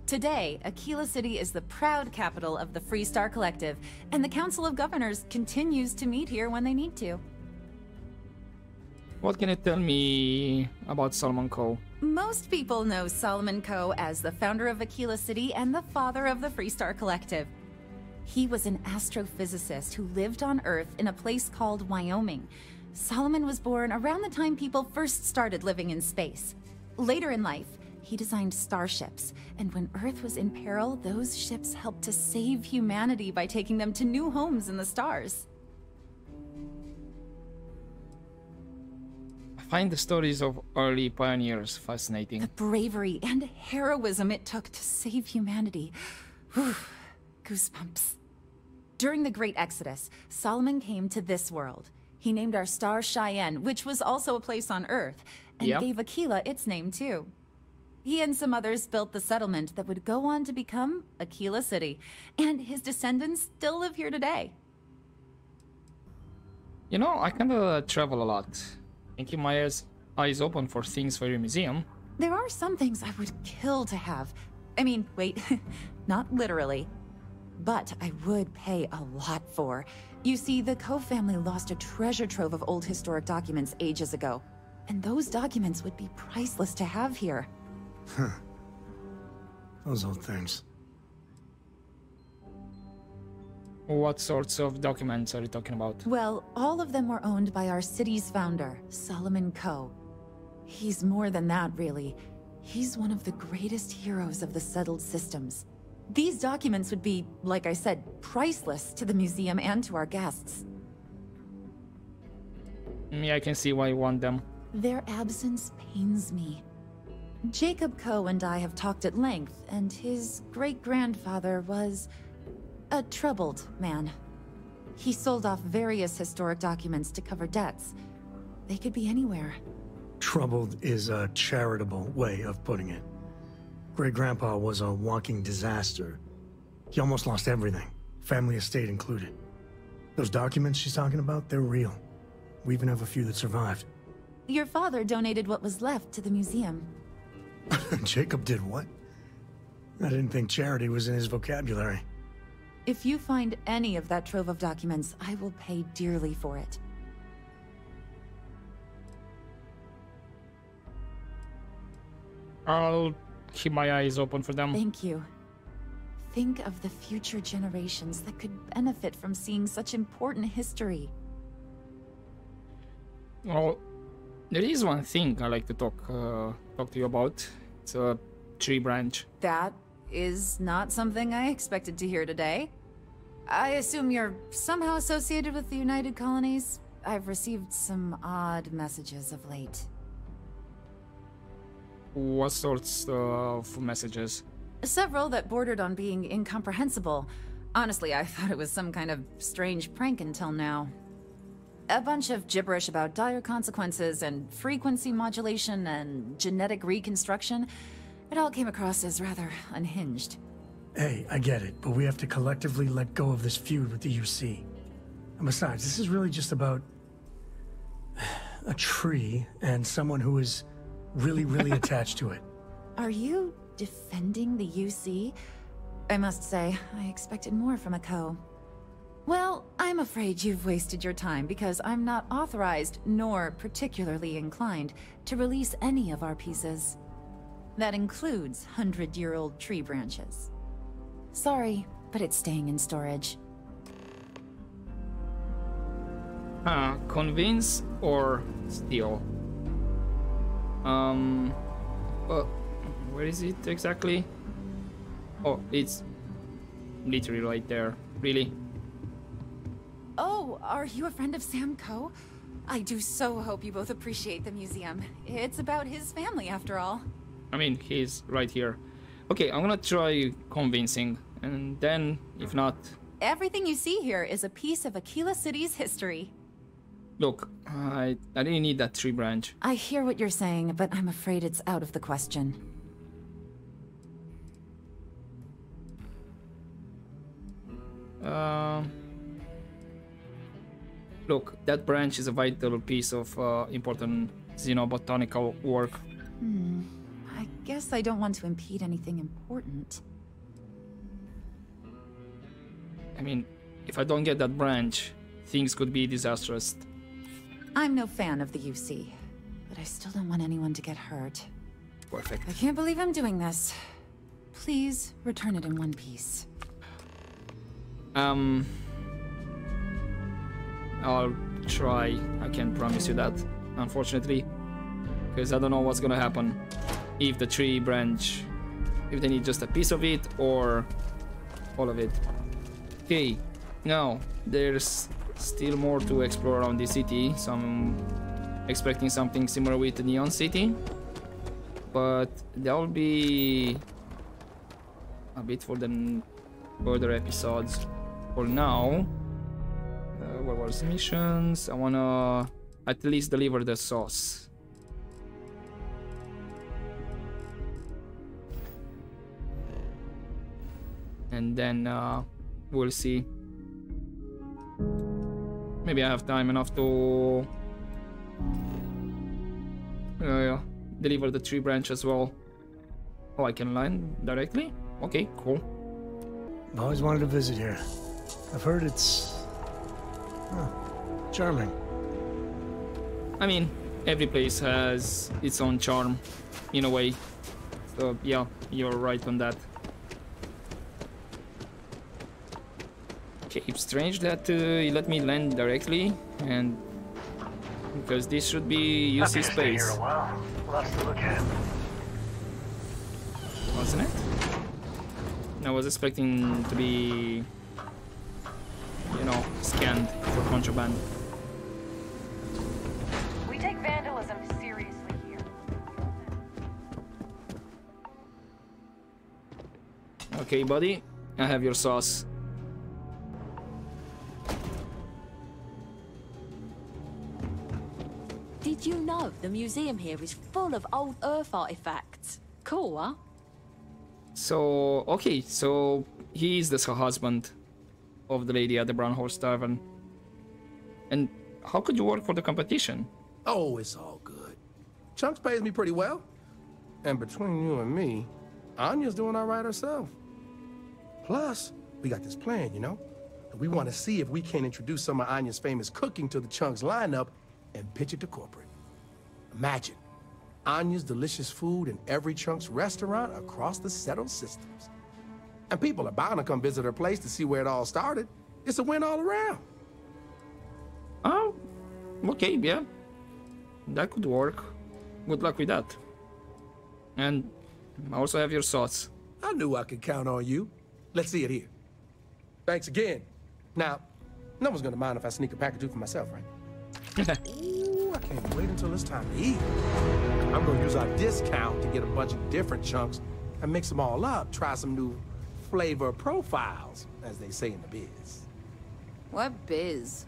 Today, Aquila City is the proud capital of the Freestar Collective, and the Council of Governors continues to meet here when they need to. What can you tell me about Solomon Coe? Most people know Solomon Coe as the founder of Aquila City and the father of the Freestar Collective. He was an astrophysicist who lived on Earth in a place called Wyoming. Solomon was born around the time people first started living in space. Later in life, he designed starships, and when Earth was in peril, those ships helped to save humanity by taking them to new homes in the stars. I find the stories of early pioneers fascinating. The bravery and heroism it took to save humanity. Whew. Goosebumps. During the Great Exodus, Solomon came to this world. He named our star Cheyenne, which was also a place on Earth, and gave Aquila its name too. He and some others built the settlement that would go on to become Aquila City, and his descendants still live here today. You know, I kinda travel a lot. Keeping my eyes open for things for your museum. There are some things I would kill to have. I mean, wait, not literally. But I would pay a lot for. You see, the Coe family lost a treasure trove of old historic documents ages ago. And those documents would be priceless to have here. Huh. Those old things. What sorts of documents are you talking about? Well, all of them were owned by our city's founder, Solomon Coe. He's more than that, really. He's one of the greatest heroes of the settled systems. These documents would be, like I said, priceless to the museum and to our guests. Yeah, I can see why you want them. Their absence pains me. Jacob Coe and I have talked at length, and his great-grandfather was a troubled man. He sold off various historic documents to cover debts. They could be anywhere. Troubled is a charitable way of putting it. Great-grandpa was a walking disaster. He almost lost everything, family estate included. Those documents she's talking about, they're real. We even have a few that survived. Your father donated what was left to the museum. Jacob did what? I didn't think charity was in his vocabulary. If you find any of that trove of documents, I will pay dearly for it. I'll keep my eyes open for them. Thank you. Think of the future generations that could benefit from seeing such important history. Well, there is one thing I like to talk to you about. It's a tree branch. That is not something I expected to hear today. I assume you're somehow associated with the United Colonies? I've received some odd messages of late. What sorts of messages? Several that bordered on being incomprehensible. Honestly, I thought it was some kind of strange prank until now. A bunch of gibberish about dire consequences and frequency modulation and genetic reconstruction. It all came across as rather unhinged. Hey, I get it, but we have to collectively let go of this feud with the UC. And besides, this is really just about a tree and someone who is really attached to it. Are you defending the UC? I must say, I expected more from a Coe. Well, I'm afraid you've wasted your time because I'm not authorized, nor particularly inclined, to release any of our pieces. That includes 100-year-old tree branches. Sorry, but it's staying in storage. Convince or steal? Where is it exactly? Oh, it's literally right there. Really? Oh, are you a friend of Sam Coe? I do so hope you both appreciate the museum. It's about his family, after all. I mean, he's right here. Okay, I'm gonna try convincing, and then, if not... Everything you see here is a piece of Aquila City's history. Look, I really need that tree branch. I hear what you're saying, but I'm afraid it's out of the question. Look, that branch is a vital piece of important xenobotanical work. I guess I don't want to impede anything important. I mean, if I don't get that branch, things could be disastrous. I'm no fan of the UC, but I still don't want anyone to get hurt. Perfect. I can't believe I'm doing this. Please return it in one piece. I'll try. I can't promise you that, unfortunately, because I don't know what's gonna happen if the tree branch, if they need just a piece of it or all of it. Okay, now there's still more to explore around the city, so I'm expecting something similar with the Neon City, but that'll be a bit for the further episodes. For now, what was missions? I wanna at least deliver the sauce. And then we'll see. Maybe I have time enough to deliver the tree branch as well. Oh, I can land directly? Okay, cool. I've always wanted to visit here. I've heard it's charming. I mean, every place has its own charm, in a way. So yeah, you're right on that. Okay, it's strange that you let me land directly, and because this should be UC space. Here a while. Lots to look at. Wasn't it? I was expecting to be, you know, scanned for contraband. Okay, buddy. I have your sauce. Did you know the museum here is full of old Earth artifacts? Cool, huh? So, okay, so he's the husband of the lady at the Brown Horse Tavern. And how could you work for the competition? Oh, it's all good. Chunks pays me pretty well. And between you and me, Anya's doing all right herself. Plus, we got this plan, you know? We want to see if we can introduce some of Anya's famous cooking to the Chunks lineup and pitch it to corporate. Imagine Anya's delicious food in every Chunks restaurant across the settled systems. And people are bound to come visit her place to see where it all started. It's a win all around. Oh, okay, yeah. That could work. Good luck with that. And I also have your sauce. I knew I could count on you. Let's see it here. Thanks again. Now, no one's gonna mind if I sneak a pack or two for myself, right? Ooh, I can't wait until it's time to eat. I'm gonna use our discount to get a bunch of different chunks and mix them all up. Try some new flavor profiles, as they say in the biz. What biz?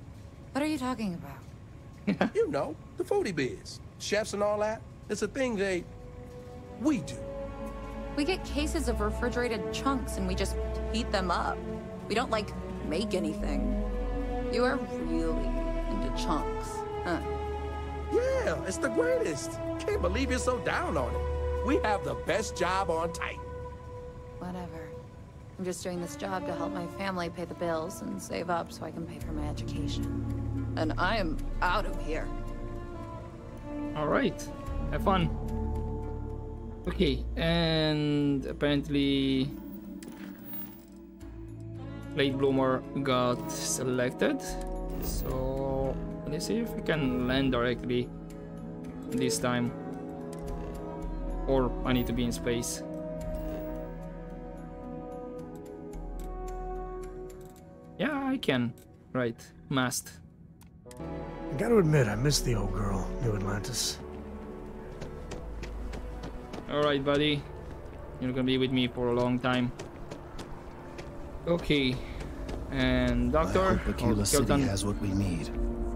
What are you talking about? You know, the foodie biz. Chefs and all that. It's a thing we do. We get cases of refrigerated chunks and we just heat them up. We don't, like, make anything. You are really into chunks, huh? Yeah, it's the greatest. Can't believe you're so down on it. We have the best job on Titan. Whatever. I'm just doing this job to help my family pay the bills and save up so I can pay for my education. And I am out of here. Alright, have fun. Okay, and apparently Late Bloomer got selected. So let's see if we can land directly this time. Or I need to be in space. Yeah, I can. Right, mast. I gotta admit, I miss the old girl, New Atlantis. Alright, buddy. You're gonna be with me for a long time. Okay. And Doctor, I hope Aquila City has what we need.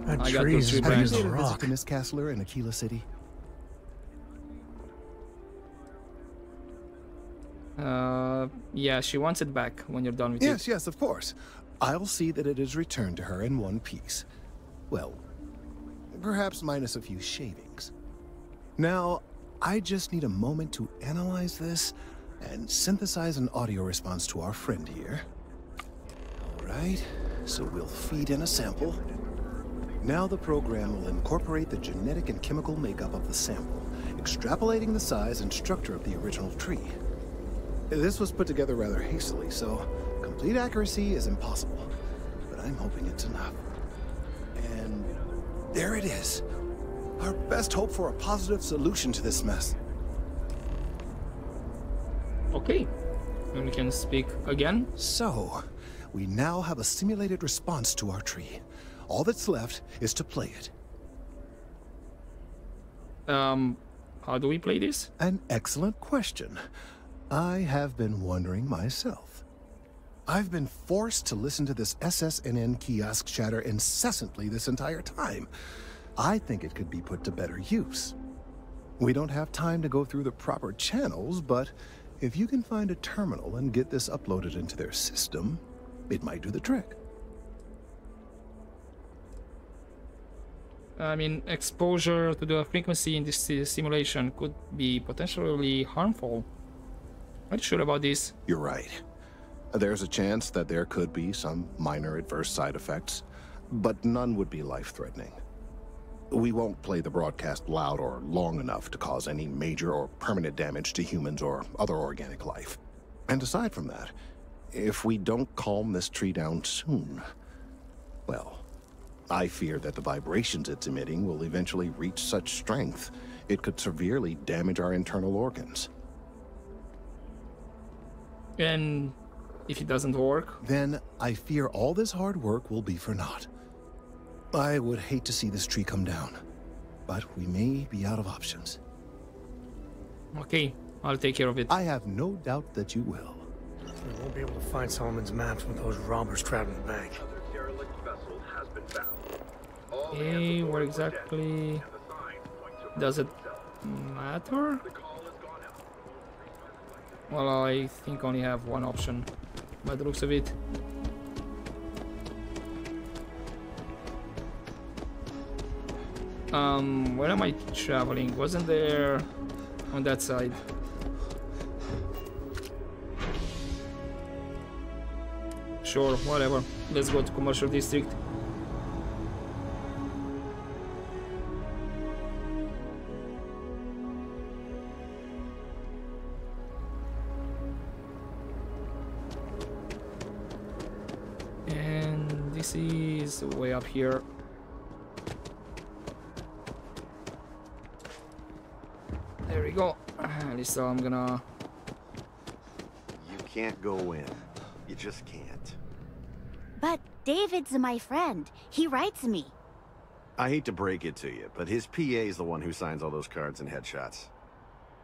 I got those 3 Have you brands. made a visit to Miss Castler in Aquila City? Yeah, she wants it back when you're done with Yes, it. yes, of course. I'll see that it is returned to her in one piece. Well, perhaps minus a few shavings. Now, I just need a moment to analyze this and synthesize an audio response to our friend here. All right, so we'll feed in a sample. Now the program will incorporate the genetic and chemical makeup of the sample, extrapolating the size and structure of the original tree. This was put together rather hastily, so complete accuracy is impossible, but I'm hoping it's enough. And there it is. Our best hope for a positive solution to this mess. Okay. And we can speak again. So, we now have a simulated response to our tree. All that's left is to play it. How do we play this? An excellent question. I have been wondering myself. I've been forced to listen to this SSNN kiosk chatter incessantly this entire time. I think it could be put to better use. We don't have time to go through the proper channels, but if you can find a terminal and get this uploaded into their system, it might do the trick. I mean, exposure to the frequency in this simulation could be potentially harmful. Are you sure about this? You're right. There's a chance that there could be some minor adverse side effects, but none would be life-threatening. We won't play the broadcast loud or long enough to cause any major or permanent damage to humans or other organic life. And aside from that, if we don't calm this tree down soon, well, I fear that the vibrations it's emitting will eventually reach such strength, it could severely damage our internal organs. And if it doesn't work? Then I fear all this hard work will be for naught. I would hate to see this tree come down, but we may be out of options. Okay, I'll take care of it. I have no doubt that you will. We won't be able to find Solomon's maps with those robbers trapped in the bank. Okay, where exactly does it matter? Well, I think I only have one option by the looks of it. Where am I traveling? Wasn't there on that side? Sure, whatever. Let's go to commercial district. And this is way up here. There we go. At least I'm gonna... You can't go in. You just can't. But David's my friend. He writes me. I hate to break it to you, but his PA is the one who signs all those cards and headshots.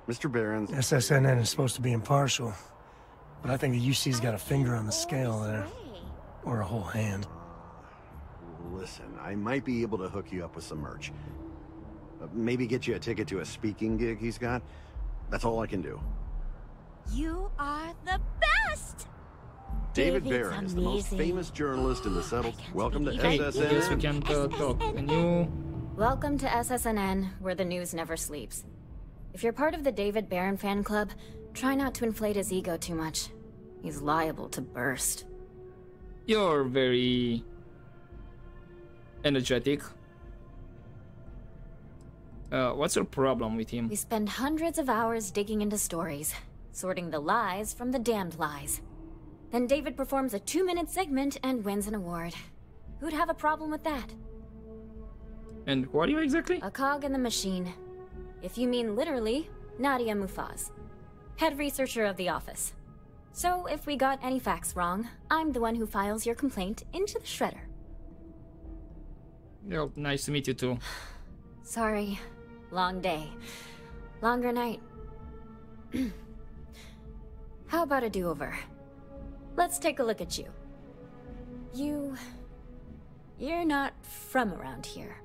Mr. Barron's... SSNN is supposed to be impartial, but I think the UC's got a finger on the scale there. Or a whole hand. Listen, I might be able to hook you up with some merch. Maybe get you a ticket to a speaking gig he's got. That's all I can do. You are the best! David David's Barron is the most famous journalist in the settled. Welcome to believe SSN. Yes, we can talk. And you... Welcome to SSNN, where the news never sleeps. If you're part of the David Barron fan club, try not to inflate his ego too much. He's liable to burst. You're very... energetic. What's your problem with him? We spend hundreds of hours digging into stories, sorting the lies from the damned lies. Then David performs a 2-minute segment and wins an award. Who'd have a problem with that? And who are you exactly? A cog in the machine. If you mean literally, Nadia Mufaz, head researcher of the office. So if we got any facts wrong, I'm the one who files your complaint into the shredder. Oh, nice to meet you too. Sorry. Long day. Longer night. How about a do-over? Let's take a look at you. You're not from around here.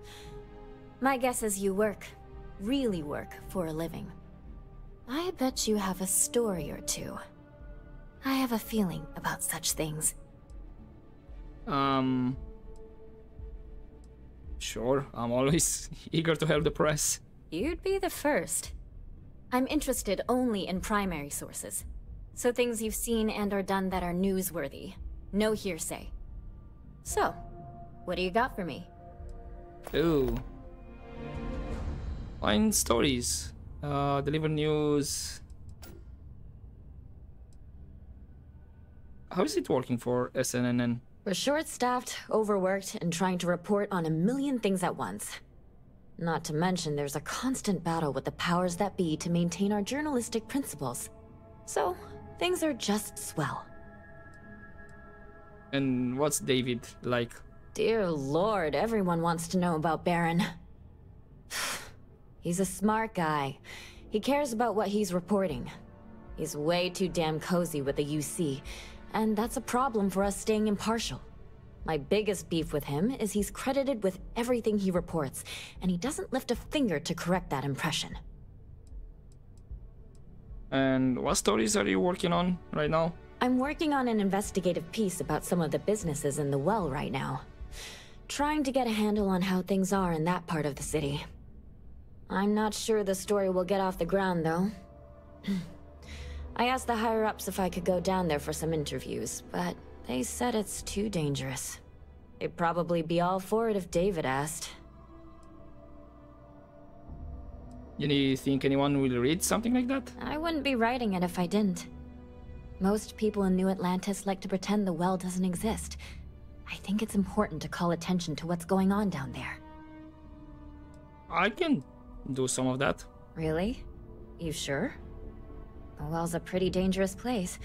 My guess is you work, really work, for a living. I bet you have a story or two. I have a feeling about such things. Sure, I'm always eager to help the press. You'd be the first. I'm interested only in primary sources. So things you've seen and or done that are newsworthy. No hearsay. So, what do you got for me? Ooh. Find stories. Deliver news. How is it working for SNNN? We're short-staffed, overworked, and trying to report on a million things at once. Not to mention there's a constant battle with the powers that be to maintain our journalistic principles. So, things are just swell. And what's David like? Dear Lord, everyone wants to know about Baron. He's a smart guy. He cares about what he's reporting. He's way too damn cozy with the UC, and that's a problem for us staying impartial. My biggest beef with him is he's credited with everything he reports, and he doesn't lift a finger to correct that impression. And what stories are you working on right now? I'm working on an investigative piece about some of the businesses in the well right now. Trying to get a handle on how things are in that part of the city. I'm not sure the story will get off the ground, though. I asked the higher-ups if I could go down there for some interviews, but they said it's too dangerous. They'd probably be all for it if David asked. You think anyone will read something like that? I wouldn't be writing it if I didn't. Most people in New Atlantis like to pretend the well doesn't exist. I think it's important to call attention to what's going on down there. I can do some of that. Really? You sure? The well's a pretty dangerous place.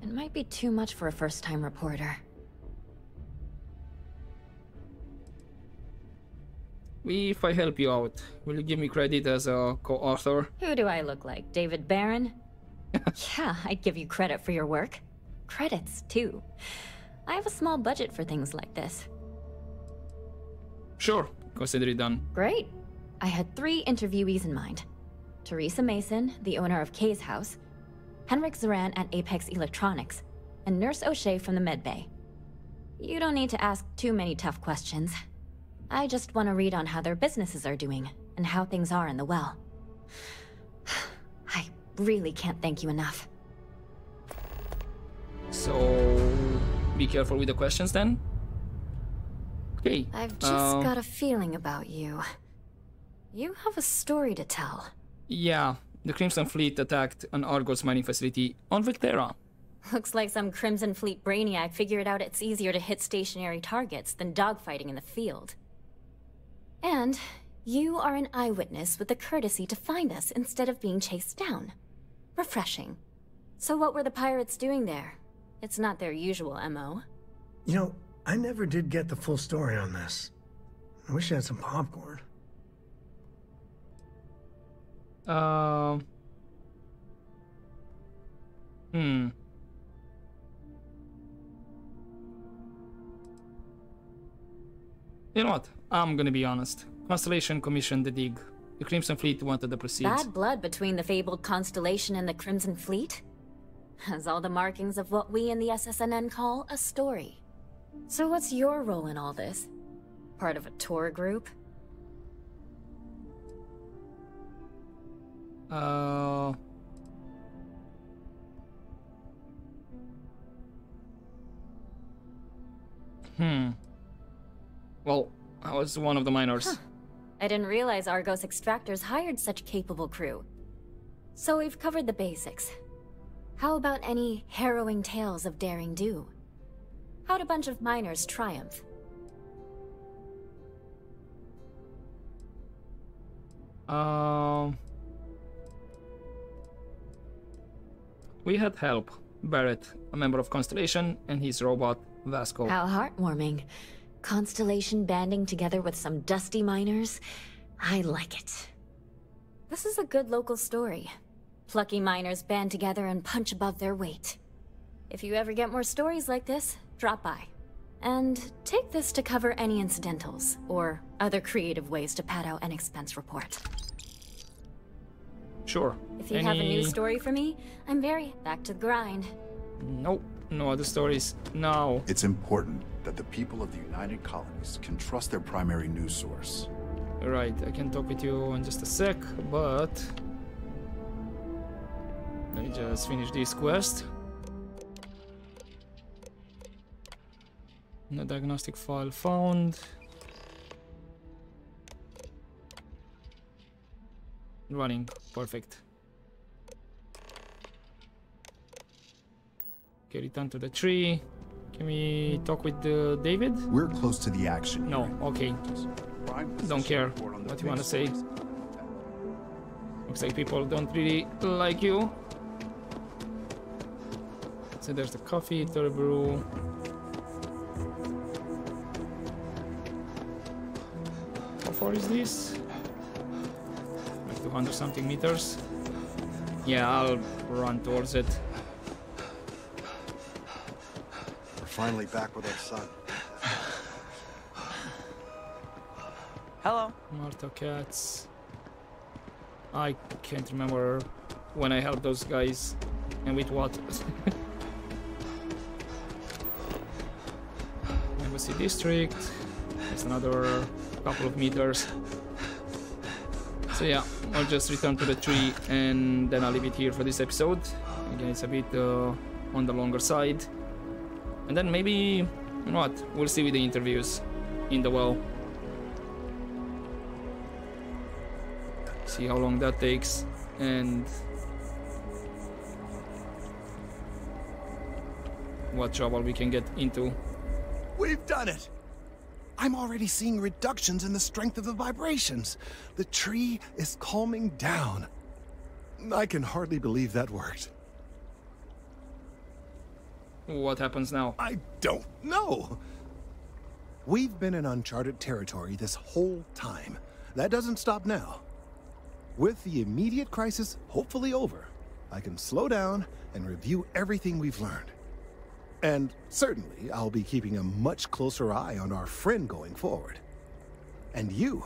It might be too much for a first-time reporter. If I help you out, will you give me credit as a co-author? Who do I look like? David Barron? Yeah, I'd give you credit for your work. Credits, too. I have a small budget for things like this. Sure, consider it done. Great. I had 3 interviewees in mind. Teresa Mason, the owner of Kay's house, Henrik Zoran at Apex Electronics, and Nurse O'Shea from the medbay. You don't need to ask too many tough questions. I just want to read on how their businesses are doing, and how things are in the well. I really can't thank you enough. So, be careful with the questions then. Okay. I've just got a feeling about you. You have a story to tell. Yeah, the Crimson Fleet attacked an Argos mining facility on Vectera. Looks like some Crimson Fleet brainiac figured out it's easier to hit stationary targets than dogfighting in the field. And you are an eyewitness with the courtesy to find us instead of being chased down. Refreshing. So what were the pirates doing there? It's not their usual MO. You know, I never did get the full story on this. I wish I had some popcorn. You know what? I'm gonna be honest. Constellation commissioned the dig. The Crimson Fleet wanted the proceeds. Bad blood between the fabled Constellation and the Crimson Fleet? Has all the markings of what we in the SSNN call a story. So what's your role in all this? Part of a tour group? Well, I was one of the miners. Huh. I didn't realize Argos extractors hired such capable crew. So we've covered the basics. How about any harrowing tales of daring do? How'd a bunch of miners triumph? We had help. Barrett, a member of Constellation, and his robot, Vasco. How heartwarming. Constellation banding together with some dusty miners? I like it. This is a good local story. Plucky miners band together and punch above their weight. If you ever get more stories like this, drop by. And take this to cover any incidentals, or other creative ways to pad out an expense report. Sure. If you have a new story for me, I'm very back to the grind. Nope, no other stories. No. It's important that the people of the United Colonies can trust their primary news source. Right, I can talk with you in just a sec, but let me just finish this quest. No diagnostic file found. Running, perfect. Okay, return to the tree. Can we talk with David? We're close to the action. No, okay. Don't care what you want to say. Looks like people don't really like you. So there's the coffee, Thur brew. How far is this? Like 200 something meters. Yeah, I'll run towards it. We're finally back with our son. Hello. Marta Cats. I can't remember when I helped those guys and with what. Embassy District. There's another couple of meters. So yeah, I'll just return to the tree and then I'll leave it here for this episode. Again, it's a bit on the longer side. And then maybe, you know what, we'll see with the interviews in the well. See how long that takes and what trouble we can get into. We've done it! I'm already seeing reductions in the strength of the vibrations. The tree is calming down. I can hardly believe that worked. What happens now? I don't know. We've been in uncharted territory this whole time. That doesn't stop now. With the immediate crisis hopefully over, I can slow down and review everything we've learned. And certainly, I'll be keeping a much closer eye on our friend going forward. And you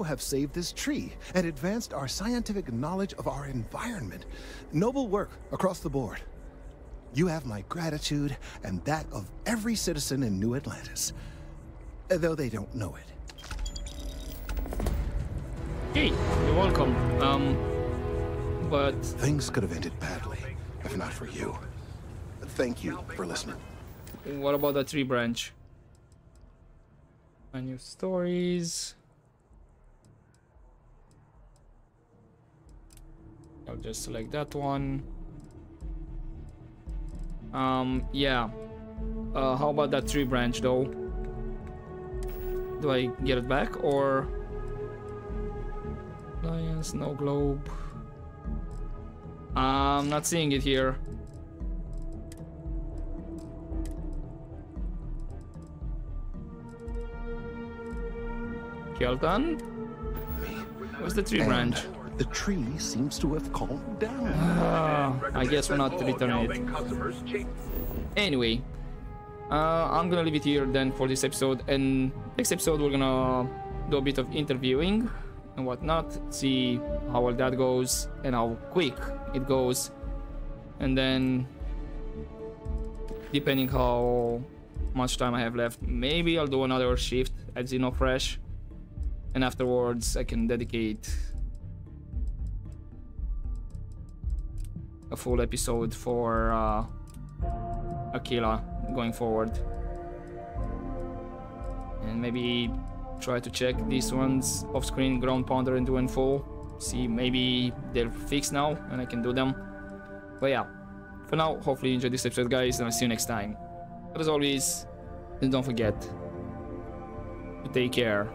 have saved this tree and advanced our scientific knowledge of our environment. Noble work across the board. You have my gratitude and that of every citizen in New Atlantis, though they don't know it. Hey, you're welcome. But things could have ended badly if not for you. Thank you for listening. What about the tree branch? New stories. I'll just select that one. Yeah. How about that tree branch though? Do I get it back or? Lions, no globe. I'm not seeing it here. Kelton? Where's the tree branch? The tree seems to have calmed down. I guess we're not returning it. Anyway, I'm gonna leave it here then for this episode, and next episode we're gonna do a bit of interviewing and whatnot, see how well that goes and how quick it goes, and then depending how much time I have left, maybe I'll do another shift at Xenofresh, and afterwards I can dedicate a full episode for Aquila going forward, and maybe try to check these ones off screen, Ground Pounder and Do and Full, see maybe they're fixed now and I can do them. But yeah, for now, hopefully you enjoyed this episode guys, and I'll see you next time. But as always, don't forget to take care.